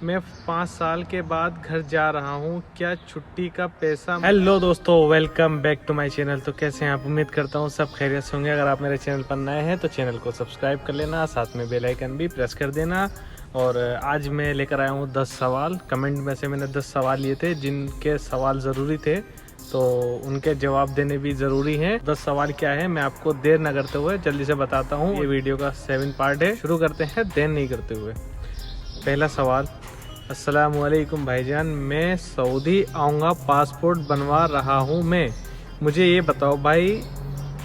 मैं 5 साल के बाद घर जा रहा हूँ, क्या छुट्टी का पैसा। हेलो दोस्तों, welcome back to my channel. तो कैसे हैं आप? उम्मीद करता हूँ सब खैरियत से होंगे। अगर आप मेरे चैनल पर नए हैं तो चैनल को सब्सक्राइब कर लेना, साथ में बेल आइकन भी प्रेस कर देना। और आज मैं लेकर आया हूँ 10 सवाल। कमेंट में से मैंने 10 सवाल लिए थे जिनके सवाल ज़रूरी थे, तो उनके जवाब देने भी ज़रूरी हैं। 10 सवाल क्या है मैं आपको देर न करते हुए जल्दी से बताता हूँ। ये वीडियो का 7 पार्ट है। शुरू करते हैं देर नहीं करते हुए। पहला सवाल, अस्सलाम वालेकुम भाईजान, मैं सऊदी आऊँगा, पासपोर्ट बनवा रहा हूँ मैं। मुझे ये बताओ भाई,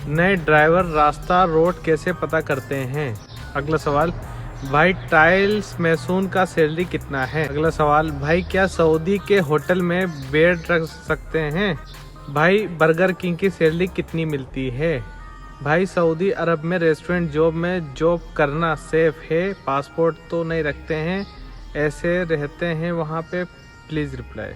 नए ड्राइवर रास्ता रोड कैसे पता करते हैं? अगला सवाल, भाई टाइल्स मैसून का सैलरी कितना है? अगला सवाल, भाई क्या सऊदी के होटल में बेड रख सकते हैं? भाई बर्गर किंग की सैलरी कितनी मिलती है? भाई सऊदी अरब में रेस्टोरेंट जॉब में जॉब करना सेफ है? पासपोर्ट तो नहीं रखते हैं, ऐसे रहते हैं वहाँ पे? Please reply.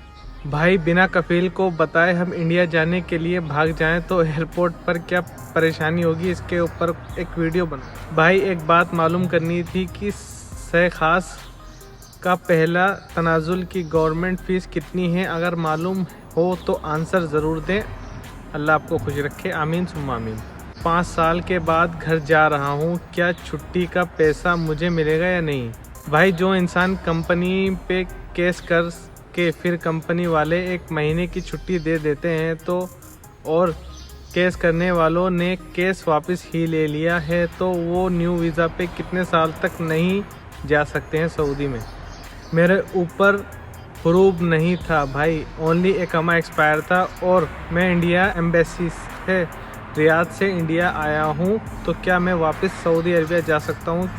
भाई बिना कफील को बताए हम इंडिया जाने के लिए भाग जाएं तो एयरपोर्ट पर क्या परेशानी होगी? इसके ऊपर एक वीडियो बना। भाई एक बात मालूम करनी थी कि खास का पहला तनाजुल की गवर्नमेंट फ़ीस कितनी है? अगर मालूम हो तो आंसर ज़रूर दें। अल्लाह आपको खुश रखे, आमीन सुम्मा आमीन। 5 साल के बाद घर जा रहा हूँ, क्या छुट्टी का पैसा मुझे मिलेगा या नहीं? भाई जो इंसान कंपनी पे केस कर के फिर कंपनी वाले 1 महीने की छुट्टी दे देते हैं तो, और केस करने वालों ने केस वापस ही ले लिया है, तो वो न्यू वीज़ा पे कितने साल तक नहीं जा सकते हैं सऊदी में? मेरे ऊपर प्रूफ नहीं था भाई, ओनली इकामा एक्सपायर था और मैं इंडिया एम्बेसी से रियाद से इंडिया आया हूँ, तो क्या मैं वापस सऊदी अरबिया जा सकता हूँ?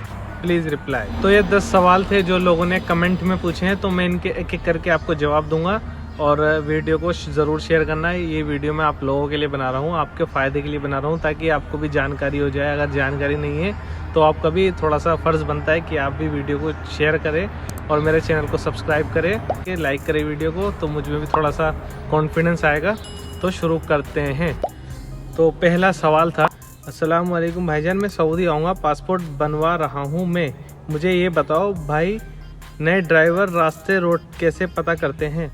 Please reply. तो ये 10 सवाल थे जो लोगों ने कमेंट में पूछे हैं, तो मैं इनके एक एक करके आपको जवाब दूंगा। और वीडियो को ज़रूर शेयर करना है। ये वीडियो मैं आप लोगों के लिए बना रहा हूँ, आपके फ़ायदे के लिए बना रहा हूँ, ताकि आपको भी जानकारी हो जाए। अगर जानकारी नहीं है तो आपका भी थोड़ा सा फ़र्ज़ बनता है कि आप भी वीडियो को शेयर करें और मेरे चैनल को सब्सक्राइब करें, लाइक करें वीडियो को, तो मुझ में भी थोड़ा सा कॉन्फिडेंस आएगा। तो शुरू करते हैं। तो पहला सवाल था, अस्सलाम वालेकुम भाईजान, मैं सऊदी आऊँगा, पासपोर्ट बनवा रहा हूँ मैं। मुझे ये बताओ भाई, नए ड्राइवर रास्ते रोड कैसे पता करते हैं?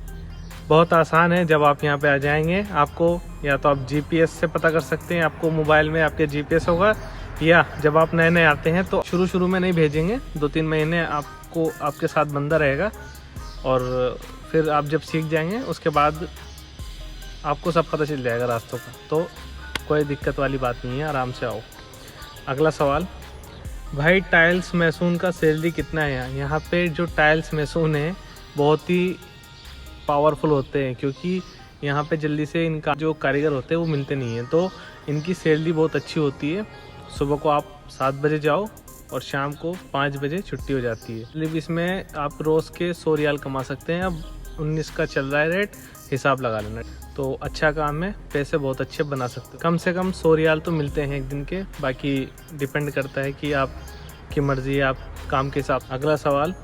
बहुत आसान है। जब आप यहाँ पे आ जाएंगे, आपको या तो आप जीपीएस से पता कर सकते हैं, आपको मोबाइल में आपके जीपीएस होगा, या जब आप नए नए आते हैं तो शुरू में नहीं भेजेंगे, 2-3 महीने आपको आपके साथ बंदा रहेगा, और फिर आप जब सीख जाएंगे उसके बाद आपको सब पता चल जाएगा रास्तों का। तो कोई दिक्कत वाली बात नहीं है, आराम से आओ। अगला सवाल, भाई टाइल्स मैसून का सैलरी कितना है? यहाँ पे जो टाइल्स मैसून है बहुत ही पावरफुल होते हैं, क्योंकि यहाँ पे जल्दी से इनका जो कारीगर होते हैं वो मिलते नहीं हैं, तो इनकी सैलरी बहुत अच्छी होती है। सुबह को आप 7 बजे जाओ और शाम को 5 बजे छुट्टी हो जाती है। मतलब इसमें आप रोज़ के 100 रियाल कमा सकते हैं। अब 19 का चल रहा है रेट, हिसाब लगा लेना। तो अच्छा काम है, पैसे बहुत अच्छे बना सकते हैं। कम से कम 100 रियाल तो मिलते हैं एक दिन के, बाकी डिपेंड करता है कि आपकी मर्ज़ी है, आप काम के हिसाब। अगला सवाल,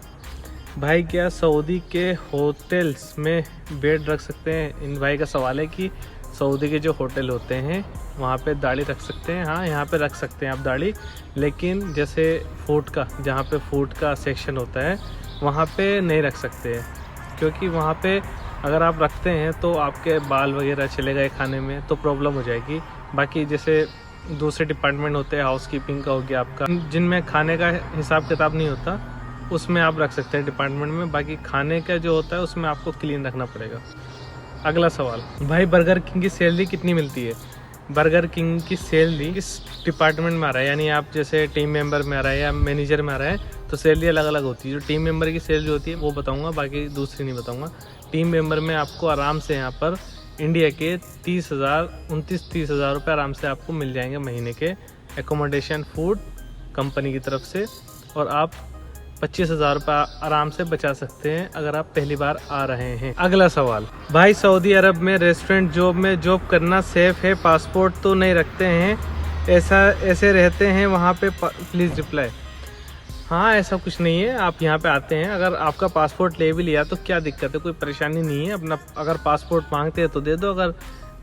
भाई क्या सऊदी के होटल्स में बेड रख सकते हैं? इन भाई का सवाल है कि सऊदी के जो होटल होते हैं वहाँ पे दाढ़ी रख सकते हैं। हाँ, यहाँ पे रख सकते हैं आप दाढ़ी, लेकिन जैसे फूड का, जहाँ पे फूड का सेक्शन होता है वहाँ पे नहीं रख सकते हैं, क्योंकि वहाँ पे अगर आप रखते हैं तो आपके बाल वगैरह चले गए खाने में तो प्रॉब्लम हो जाएगी। बाकी जैसे दूसरे डिपार्टमेंट होते हैं, हाउसकीपिंग का हो गया आपका, जिनमें खाने का हिसाब किताब नहीं होता, उसमें आप रख सकते हैं डिपार्टमेंट में। बाकी खाने का जो होता है उसमें आपको क्लीन रखना पड़ेगा। अगला सवाल, भाई बर्गर किंग की सैलरी कितनी मिलती है? बर्गर किंग की सैलरी किस डिपार्टमेंट में आ रहा है, यानी आप जैसे टीम मेंबर में आ रहा है या मैनेजर में आ रहा है, तो सैलरी अलग अलग होती है। जो टीम मेंबर की सैलरी होती है वो बताऊंगा, बाकी दूसरी नहीं बताऊंगा। टीम मेंबर में आपको आराम से यहाँ पर इंडिया के 29-30 हज़ार रुपये आराम से आपको मिल जाएंगे महीने के, एकोमोडेशन फूड कंपनी की तरफ से, और आप 25 हज़ार रुपये आराम से बचा सकते हैं अगर आप पहली बार आ रहे हैं। अगला सवाल, भाई सऊदी अरब में रेस्टोरेंट जॉब में जॉब करना सेफ है? पासपोर्ट तो नहीं रखते हैं, ऐसे रहते हैं वहाँ पे? Please reply. हाँ, ऐसा कुछ नहीं है। आप यहाँ पे आते हैं, अगर आपका पासपोर्ट ले भी लिया तो क्या दिक्कत है, कोई परेशानी नहीं है। अपना अगर पासपोर्ट मांगते हैं तो दे दो, अगर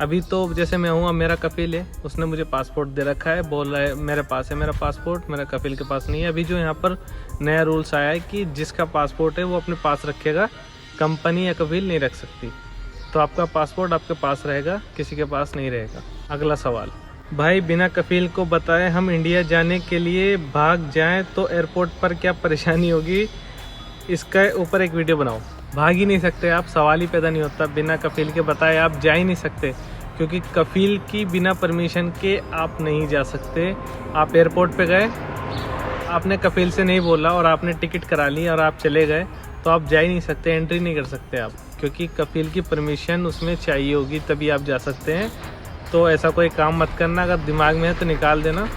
अभी तो जैसे मैं हूँ, अब मेरा कफिल है, उसने मुझे पासपोर्ट दे रखा है, बोल रहा है मेरे पास है मेरा पासपोर्ट, मेरा कफिल के पास नहीं है। अभी जो यहाँ पर नया रूल्स आया है कि जिसका पासपोर्ट है वो अपने पास रखेगा, कंपनी या कफिल नहीं रख सकती। तो आपका पासपोर्ट आपके पास रहेगा, किसी के पास नहीं रहेगा। अगला सवाल, भाई बिना कफिल को बताए हम इंडिया जाने के लिए भाग जाएं तो एयरपोर्ट पर क्या परेशानी होगी, इसके ऊपर एक वीडियो बनाओ। भाग ही नहीं सकते आप, सवाल ही पैदा नहीं होता। बिना कफिल के बताए आप जा ही नहीं सकते, क्योंकि कफिल की बिना परमिशन के आप नहीं जा सकते। आप एयरपोर्ट पे गए, आपने कफिल से नहीं बोला और आपने टिकट करा ली और आप चले गए, तो आप जा ही नहीं सकते, एंट्री नहीं कर सकते आप, क्योंकि कफिल की परमिशन उसमें चाहिए होगी, तभी आप जा सकते हैं। तो ऐसा कोई काम मत करना, अगर दिमाग में है तो निकाल देना।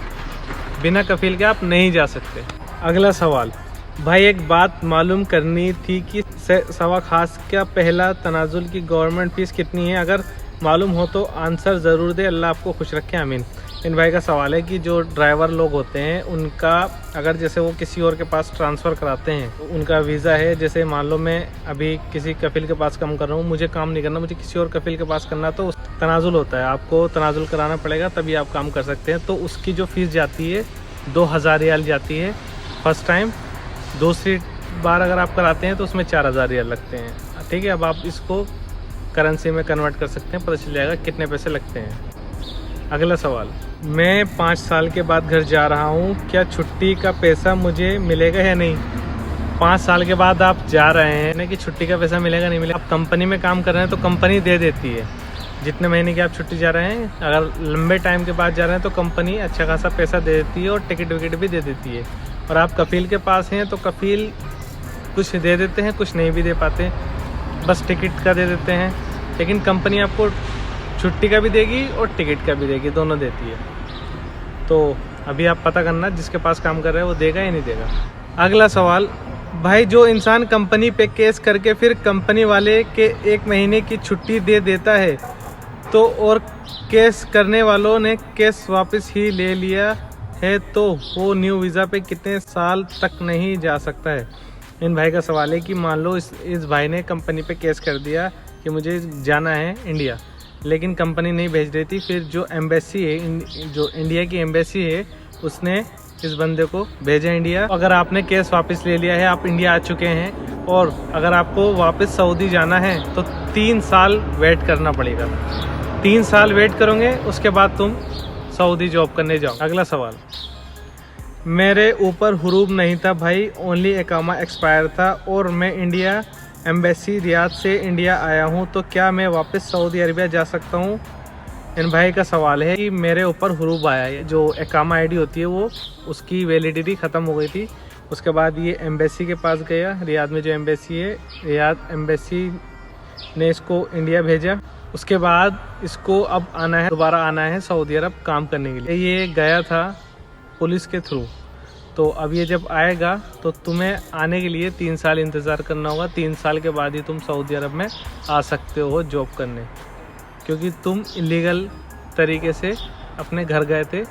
बिना कफिल के आप नहीं जा सकते। अगला सवाल, भाई एक बात मालूम करनी थी कि सवा खास का पहला तनाजुल की गवर्नमेंट फीस कितनी है? अगर मालूम हो तो आंसर ज़रूर दे, अल्लाह आपको खुश रखे, आमीन। इन भाई का सवाल है कि जो ड्राइवर लोग होते हैं उनका, अगर जैसे वो किसी और के पास ट्रांसफ़र कराते हैं, तो उनका वीज़ा है, जैसे मान लो मैं अभी किसी कफिल के पास काम कर रहा हूँ, मुझे काम नहीं करना, मुझे किसी और कफिल के पास करना, तो तनाजुल होता है, आपको तनाजुल कराना पड़ेगा, तभी आप काम कर सकते हैं। तो उसकी जो फ़ीस जाती है 2000 रियाल जाती है फर्स्ट टाइम। दूसरी बार अगर आप कराते हैं तो उसमें 4000 रियाल लगते हैं। ठीक है, अब आप इसको करेंसी में कन्वर्ट कर सकते हैं, पता चल जाएगा कितने पैसे लगते हैं। अगला सवाल, मैं 5 साल के बाद घर जा रहा हूँ, क्या छुट्टी का पैसा मुझे मिलेगा या नहीं? 5 साल के बाद आप जा रहे हैं ना, कि छुट्टी का पैसा मिलेगा नहीं मिलेगा? आप कंपनी में काम कर रहे हैं तो कंपनी दे देती है, जितने महीने की आप छुट्टी जा रहे हैं। अगर लंबे टाइम के बाद जा रहे हैं तो कंपनी अच्छा खासा पैसा दे देती है और टिकट विकेट भी दे देती है। और आप कफिल के पास हैं तो कफिल कुछ दे देते हैं, कुछ नहीं भी दे पाते, बस टिकट का दे देते हैं। लेकिन कंपनी आपको छुट्टी का भी देगी और टिकट का भी देगी, दोनों देती है। तो अभी आप पता करना जिसके पास काम कर रहे हैं वो देगा या नहीं देगा। अगला सवाल, भाई जो इंसान कंपनी पे केस करके फिर कंपनी वाले के 1 महीने की छुट्टी दे देता है, तो और केस करने वालों ने केस वापस ही ले लिया है, तो वो न्यू वीज़ा पे कितने साल तक नहीं जा सकता है? इन भाई का सवाल है कि मान लो इस भाई ने कंपनी पे केस कर दिया कि मुझे जाना है इंडिया, लेकिन कंपनी नहीं भेज रही थी। फिर जो एम्बेसी है, जो इंडिया की एम्बेसी है, उसने इस बंदे को भेजा इंडिया। अगर आपने केस वापस ले लिया है, आप इंडिया आ चुके हैं, और अगर आपको वापस सऊदी जाना है तो 3 साल वेट करना पड़ेगा। 3 साल वेट करोगे, उसके बाद तुम सऊदी जॉब करने जाओ। अगला सवाल, मेरे ऊपर हुरूब नहीं था भाई, ओनली इकामा एक्सपायर था और मैं इंडिया एम्बेसी रियाद से इंडिया आया हूँ, तो क्या मैं वापस सऊदी अरबिया जा सकता हूँ? इन भाई का सवाल है कि मेरे ऊपर हुरूब आया है, जो इकामा आईडी होती है वो उसकी वैलिडिटी ख़त्म हो गई थी। उसके बाद ये एम्बेसी के पास गया, रियाद में जो एम्बेसी है, रियाद एम्बेसी ने इसको इंडिया भेजा। उसके बाद इसको अब आना है, दोबारा आना है सऊदी अरब काम करने के लिए। ये गया था पुलिस के थ्रू, तो अब ये जब आएगा तो तुम्हें आने के लिए 3 साल इंतज़ार करना होगा। 3 साल के बाद ही तुम सऊदी अरब में आ सकते हो जॉब करने, क्योंकि तुम इलीगल तरीके से अपने घर गए थे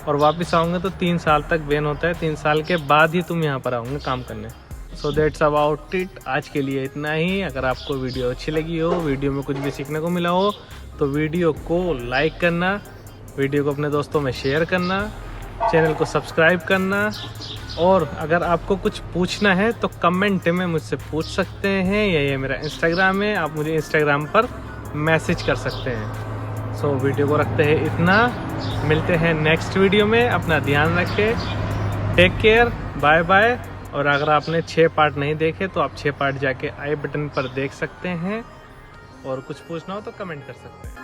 और वापस आओगे तो 3 साल तक बैन होता है। 3 साल के बाद ही तुम यहाँ पर आओगे काम करने। सो दैट्स अबाउट इट, आज के लिए इतना ही। अगर आपको वीडियो अच्छी लगी हो, वीडियो में कुछ भी सीखने को मिला हो, तो वीडियो को लाइक करना, वीडियो को अपने दोस्तों में शेयर करना, चैनल को सब्सक्राइब करना, और अगर आपको कुछ पूछना है तो कमेंट में मुझसे पूछ सकते हैं, या ये मेरा इंस्टाग्राम है, आप मुझे इंस्टाग्राम पर मैसेज कर सकते हैं। सो वीडियो को रखते हैं इतना, मिलते हैं नेक्स्ट वीडियो में। अपना ध्यान रखें, टेक केयर, बाय बाय। और अगर आपने 6 पार्ट नहीं देखे तो आप 6 पार्ट जाके आई बटन पर देख सकते हैं, और कुछ पूछना हो तो कमेंट कर सकते हैं।